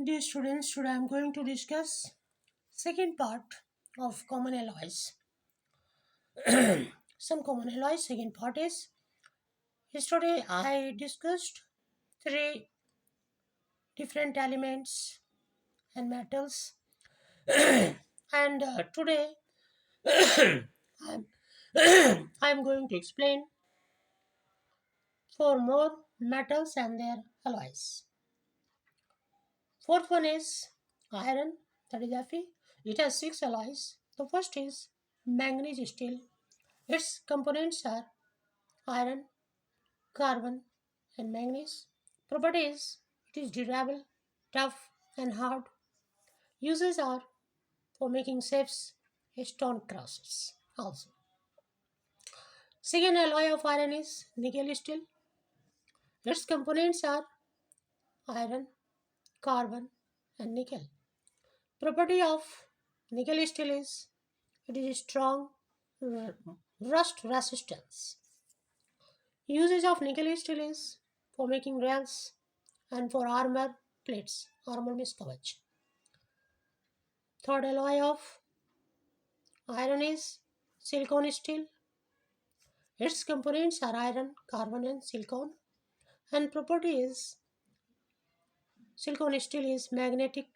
Dear students, today I am going to discuss second part of common alloys. Some common alloys. Second part is yesterday I discussed three different elements and metals, and today I'm I'm going to explain four more metals and their alloys. Fourth one is iron, that is Fe. It has six alloys. The first is manganese steel. Its components are iron, carbon, and manganese. Properties: it is durable, tough, and hard. Uses are for making safes, stone crosses. Also, second alloy of iron is nickel steel. Its components are iron, carbon, and nickel. Property of nickel steel is it is strong, rust resistance. Usage of nickel steel is for making rails and for armor plates. Armor means kavach. Third alloy of iron is silicon steel. Its components are iron, carbon, and silicon. And property is silicon steel is magnetic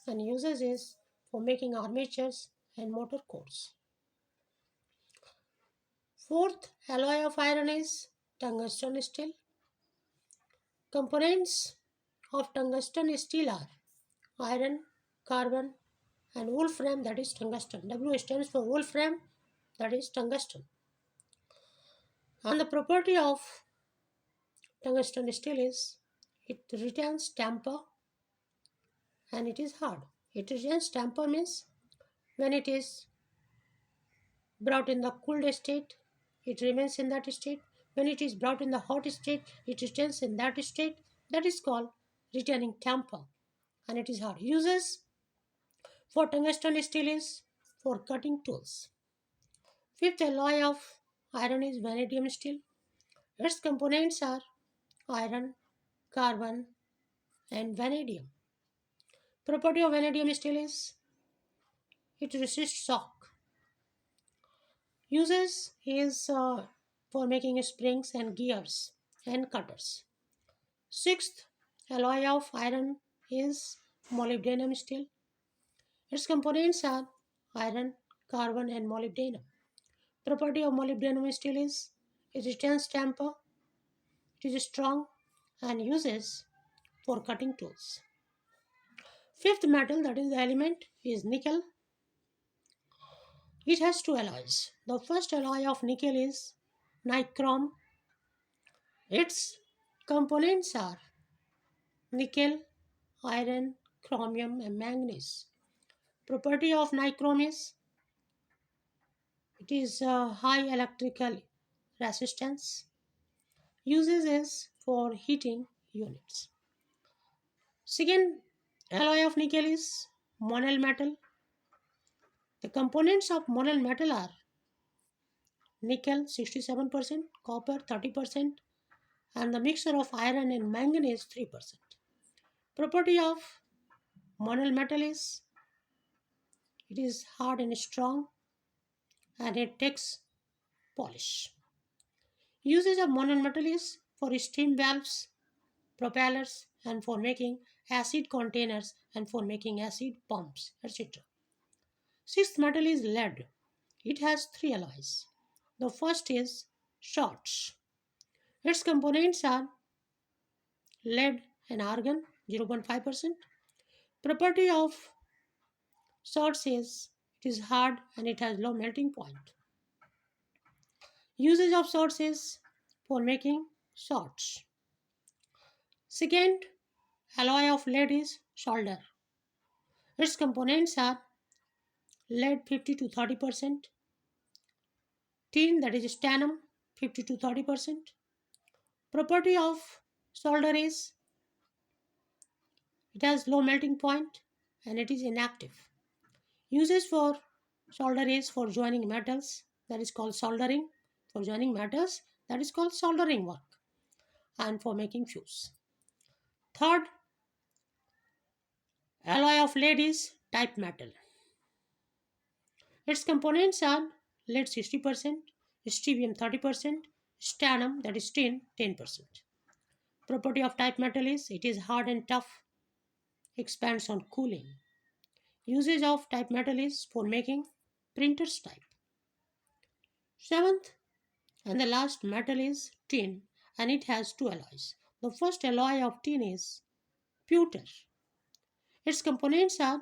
and uses is for making armatures and motor cores. Fourth alloy of iron is tungsten steel. Components of tungsten steel are iron, carbon, and wolfram, that is tungsten. W stands for wolfram, that is tungsten. And the property of tungsten steel is it retains temper and it is hard. It retains temper means when it is brought in the cooled state, it remains in that state. When it is brought in the hot state, it retains in that state. That is called retaining temper and it is hard. Uses for tungsten steel is for cutting tools. Fifth alloy of iron is vanadium steel. Its components are iron, carbon, and vanadium. Property of vanadium steel is it resists shock. Uses is for making springs and gears and cutters. Sixth alloy of iron is molybdenum steel. Its components are iron, carbon, and molybdenum. Property of molybdenum steel is it retains temper, it is strong, and uses for cutting tools. Fifth metal, that is the element, is nickel. It has two alloys. The first alloy of nickel is nichrome. Its components are nickel, iron, chromium, and manganese. Property of nichrome is it is high electrical resistance. Uses is for heating units. Second alloy of nickel is monoel metal. The components of monoel metal are nickel 67%, copper 30%, and the mixture of iron and manganese 3%. Property of monoel metal is it is hard and strong and it takes polish. Usage of monoel metal is for steam valves, propellers, and for making acid containers and for making acid pumps, etc. Sixth metal is lead. It has three alloys. The first is salts. Its components are lead and argon 0.5%. Property of salts is it is hard and it has low melting point. Usage of salts is for making salts. Second alloy of lead is solder. Its components are lead 50 to 30%, tin, that is stannum 50 to 30%. Property of solder is it has low melting point and it is inactive. Uses for solder is for joining metals, that is called soldering. For joining metals, that is called soldering work, and for making fuse. Third Alloy of lead is type metal. Its components are lead 60%, strontium 30%, stannum that is tin 10%. Property of type metal is it is hard and tough, expands on cooling. Usage of type metal is for making printers type. Seventh and the last metal is tin and it has two alloys. The first alloy of tin is pewter. Its components are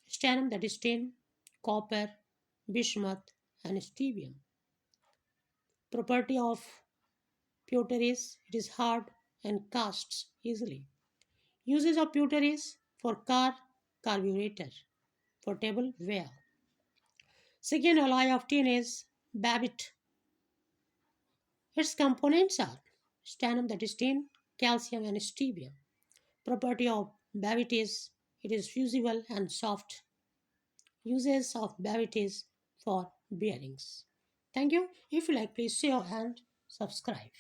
stannum that is tin, copper, bismuth and strontium. Property of pewter is it is hard and casts easily. Uses of pewter is for car carburetor, for tableware. Second alloy of tin is babbitt. Its components are stannum that is tin, calcium and strontium. Property of babbitt is it is fusible and soft. Uses of babbitt is for bearings. Thank you. If you like, please share and subscribe.